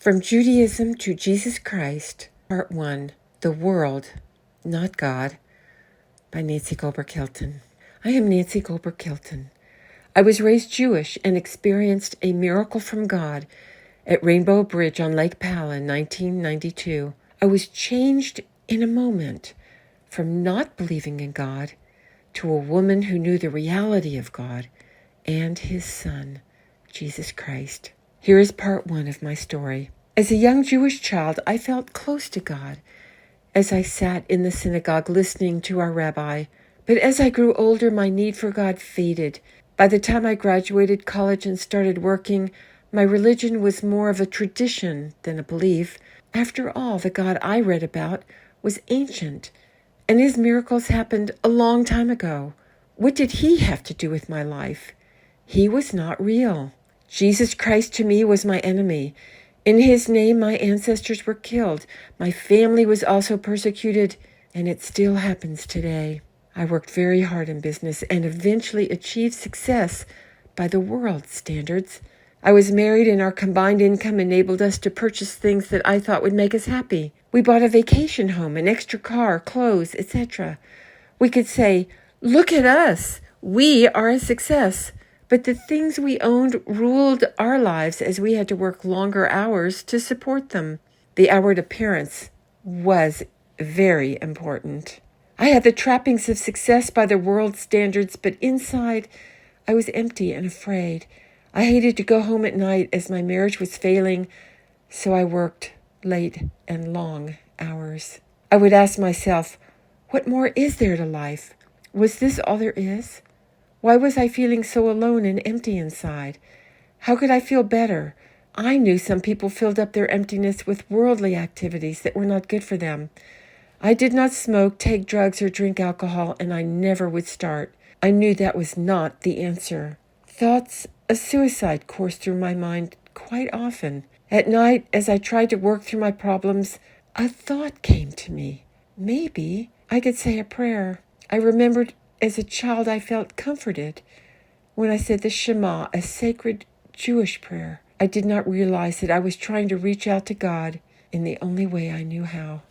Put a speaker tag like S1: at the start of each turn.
S1: From Judaism to Jesus Christ, Part 1, The World, Not God, by Nancy Goldberg Hilton. I am Nancy Goldberg Hilton. I was raised Jewish and experienced a miracle from God at Rainbow Bridge on Lake Powell in 1992. I was changed in a moment from not believing in God to a woman who knew the reality of God and His Son, Jesus Christ. Here is part 1 of my story. As a young Jewish child, I felt close to God as I sat in the synagogue listening to our rabbi. But as I grew older, my need for God faded. By the time I graduated college and started working, my religion was more of a tradition than a belief. After all, the God I read about was ancient, and His miracles happened a long time ago. What did He have to do with my life? He was not real. Jesus Christ to me was my enemy. In His name, my ancestors were killed. My family was also persecuted, and it still happens today. I worked very hard in business and eventually achieved success by the world's standards. I was married, and our combined income enabled us to purchase things that I thought would make us happy. We bought a vacation home, an extra car, clothes, etc. We could say, "Look at us. We are a success." But the things we owned ruled our lives as we had to work longer hours to support them. The outward appearance was very important. I had the trappings of success by the world's standards, but inside I was empty and afraid. I hated to go home at night as my marriage was failing, so I worked late and long hours. I would ask myself, what more is there to life? Was this all there is? Why was I feeling so alone and empty inside? How could I feel better? I knew some people filled up their emptiness with worldly activities that were not good for them. I did not smoke, take drugs, or drink alcohol, and I never would start. I knew that was not the answer. Thoughts of suicide coursed through my mind quite often. At night, as I tried to work through my problems, a thought came to me. Maybe I could say a prayer. I remembered as a child I felt comforted when I said the Shema, a sacred Jewish prayer. I did not realize that I was trying to reach out to God in the only way I knew how.